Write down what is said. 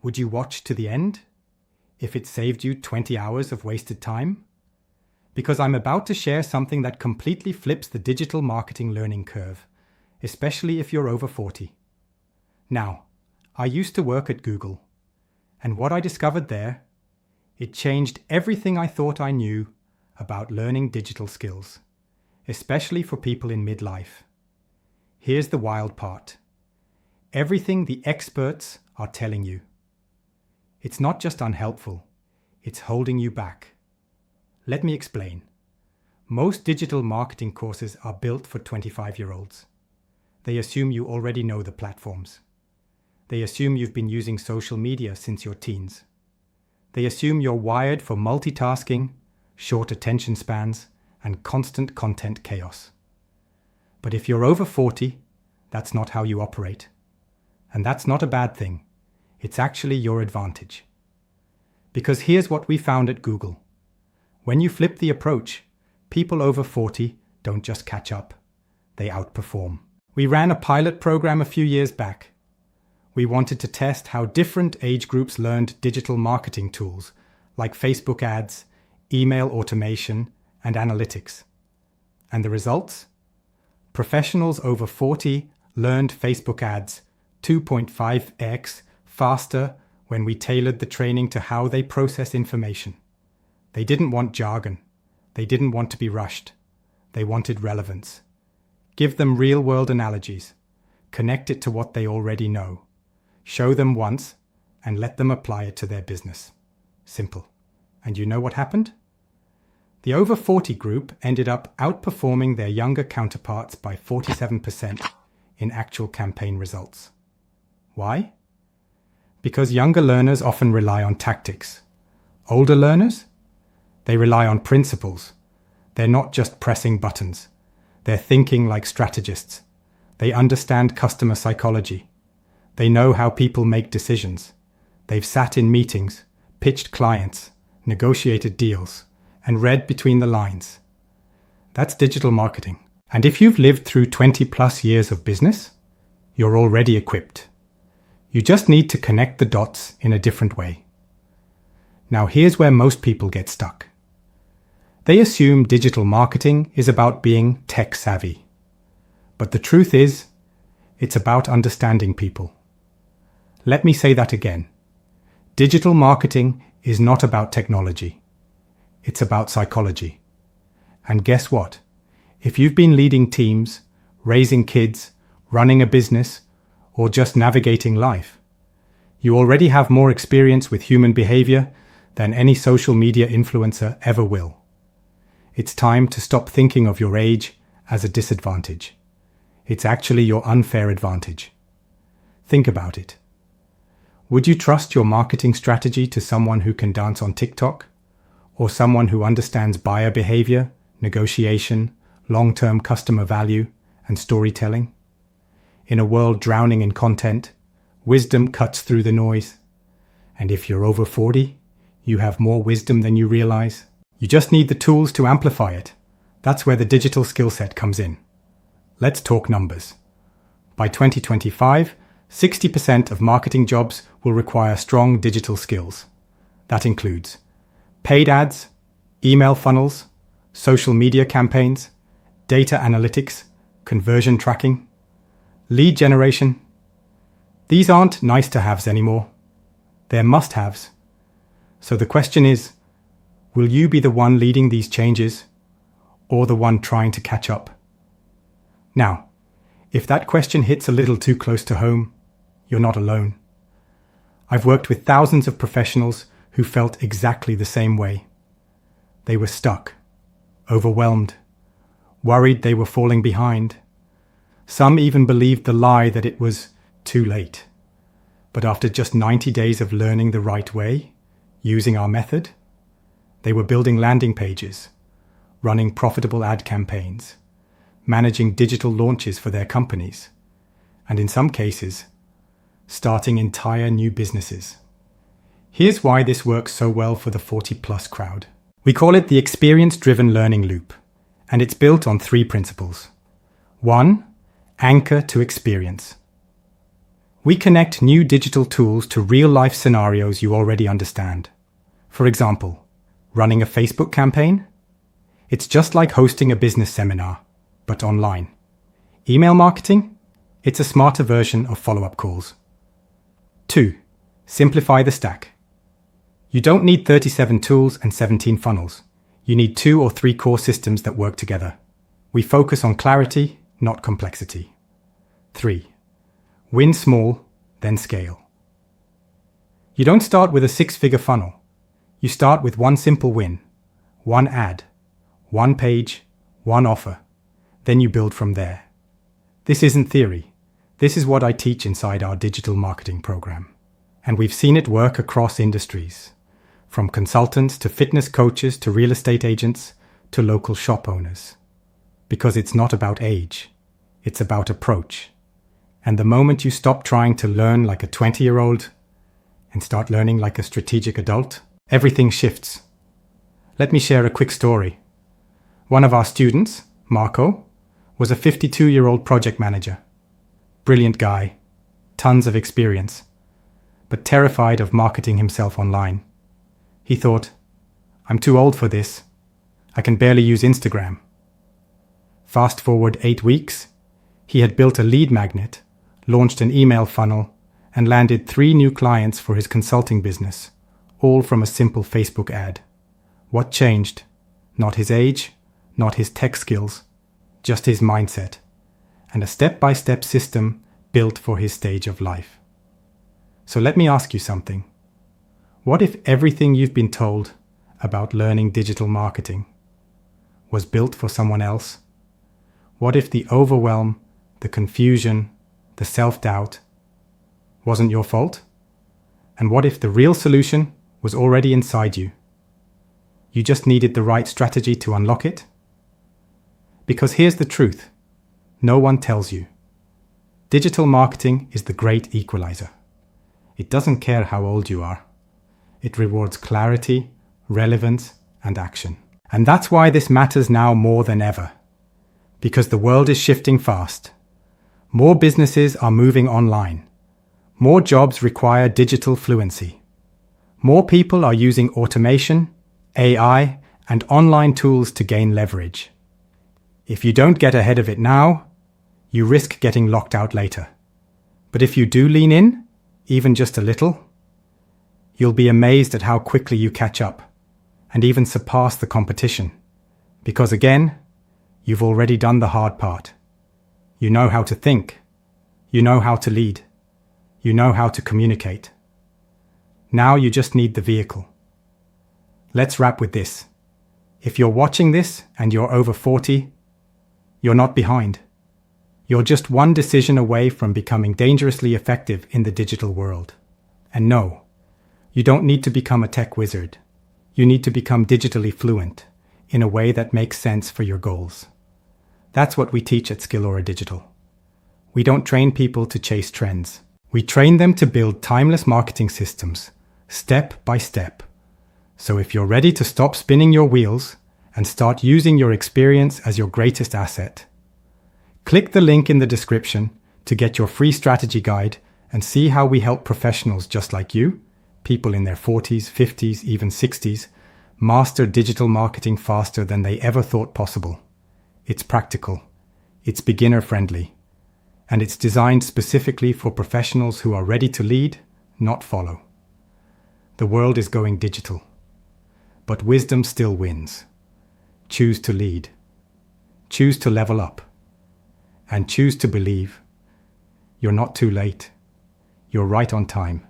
Would you watch to the end if it saved you 20 hours of wasted time? Because I'm about to share something that completely flips the digital marketing learning curve, especially if you're over 40. Now, I used to work at Google, and what I discovered there, it changed everything I thought I knew about learning digital skills, especially for people in midlife. Here's the wild part. Everything the experts are telling you. It's not just unhelpful, it's holding you back. Let me explain. Most digital marketing courses are built for 25-year-olds. They assume you already know the platforms. They assume you've been using social media since your teens. They assume you're wired for multitasking, short attention spans, and constant content chaos. But if you're over 40, that's not how you operate. And that's not a bad thing. It's actually your advantage. Because here's what we found at Google. When you flip the approach, people over 40 don't just catch up, they outperform. We ran a pilot program a few years back. We wanted to test how different age groups learned digital marketing tools like Facebook ads, email automation, and analytics. And the results? Professionals over 40 learned Facebook ads 2.5x faster when we tailored the training to how they process information. They didn't want jargon. They didn't want to be rushed. They wanted relevance. Give them real-world analogies. Connect it to what they already know. Show them once and let them apply it to their business. Simple. And you know what happened? The over 40 group ended up outperforming their younger counterparts by 47% in actual campaign results. Why? Because younger learners often rely on tactics. Older learners? They rely on principles. They're not just pressing buttons. They're thinking like strategists. They understand customer psychology. They know how people make decisions. They've sat in meetings, pitched clients, negotiated deals, and read between the lines. That's digital marketing. And if you've lived through 20 plus years of business, you're already equipped. You just need to connect the dots in a different way. Now here's where most people get stuck. They assume digital marketing is about being tech savvy. But the truth is, it's about understanding people. Let me say that again. Digital marketing is not about technology. It's about psychology. And guess what? If you've been leading teams, raising kids, running a business, or just navigating life, you already have more experience with human behavior than any social media influencer ever will. It's time to stop thinking of your age as a disadvantage. It's actually your unfair advantage. Think about it. Would you trust your marketing strategy to someone who can dance on TikTok? Or someone who understands buyer behavior, negotiation, long-term customer value, and storytelling? In a world drowning in content, wisdom cuts through the noise. And if you're over 40, you have more wisdom than you realize. You just need the tools to amplify it. That's where the digital skill set comes in. Let's talk numbers. By 2025, 60% of marketing jobs will require strong digital skills. That includes paid ads, email funnels, social media campaigns, data analytics, conversion tracking, lead generation. These aren't nice-to-haves anymore. They're must-haves. So the question is, will you be the one leading these changes or the one trying to catch up? Now, if that question hits a little too close to home, you're not alone. I've worked with thousands of professionals who felt exactly the same way. They were stuck, overwhelmed, worried they were falling behind. Some even believed the lie that it was too late. But after just 90 days of learning the right way, using our method, they were building landing pages, running profitable ad campaigns, managing digital launches for their companies, and in some cases, starting entire new businesses. Here's why this works so well for the 40-plus crowd. We call it the experience-driven learning loop, and it's built on 3 principles. 1. Anchor to experience. We connect new digital tools to real-life scenarios you already understand. For example, running a Facebook campaign? It's just like hosting a business seminar, but online. Email marketing? It's a smarter version of follow-up calls. 2. Simplify the stack. You don't need 37 tools and 17 funnels. You need 2 or 3 core systems that work together. We focus on clarity, not complexity. 3. Win small, then scale. You don't start with a 6-figure funnel. You start with one simple win, one ad, one page, one offer. Then you build from there. This isn't theory. This is what I teach inside our digital marketing program. And we've seen it work across industries, from consultants to fitness coaches to real estate agents to local shop owners. Because it's not about age, it's about approach. And the moment you stop trying to learn like a 20-year-old and start learning like a strategic adult, everything shifts. Let me share a quick story. One of our students, Marco, was a 52-year-old project manager. Brilliant guy, tons of experience, but terrified of marketing himself online. He thought, I'm too old for this. I can barely use Instagram. Fast forward 8 weeks, he had built a lead magnet, launched an email funnel, and landed 3 new clients for his consulting business, all from a simple Facebook ad. What changed? Not his age, not his tech skills, just his mindset, and a step-by-step system built for his stage of life. So let me ask you something. What if everything you've been told about learning digital marketing was built for someone else? What if the overwhelm, the confusion, the self-doubt wasn't your fault? And what if the real solution was already inside you? You just needed the right strategy to unlock it? Because here's the truth. No one tells you. Digital marketing is the great equalizer. It doesn't care how old you are. It rewards clarity, relevance, and action. And that's why this matters now more than ever. Because the world is shifting fast. More businesses are moving online. More jobs require digital fluency. More people are using automation, AI, and online tools to gain leverage. If you don't get ahead of it now, you risk getting locked out later. But if you do lean in, even just a little, you'll be amazed at how quickly you catch up and even surpass the competition. Because again, you've already done the hard part. You know how to think. You know how to lead. You know how to communicate. Now you just need the vehicle. Let's wrap with this. If you're watching this and you're over 40, you're not behind. You're just one decision away from becoming dangerously effective in the digital world. And no, you don't need to become a tech wizard. You need to become digitally fluent in a way that makes sense for your goals. That's what we teach at SkilloraDigital. We don't train people to chase trends. We train them to build timeless marketing systems, step by step. So if you're ready to stop spinning your wheels and start using your experience as your greatest asset, click the link in the description to get your free strategy guide and see how we help professionals just like you, people in their 40s, 50s, even 60s, master digital marketing faster than they ever thought possible. It's practical, it's beginner-friendly, and it's designed specifically for professionals who are ready to lead, not follow. The world is going digital, but wisdom still wins. Choose to lead. Choose to level up. And choose to believe. You're not too late. You're right on time.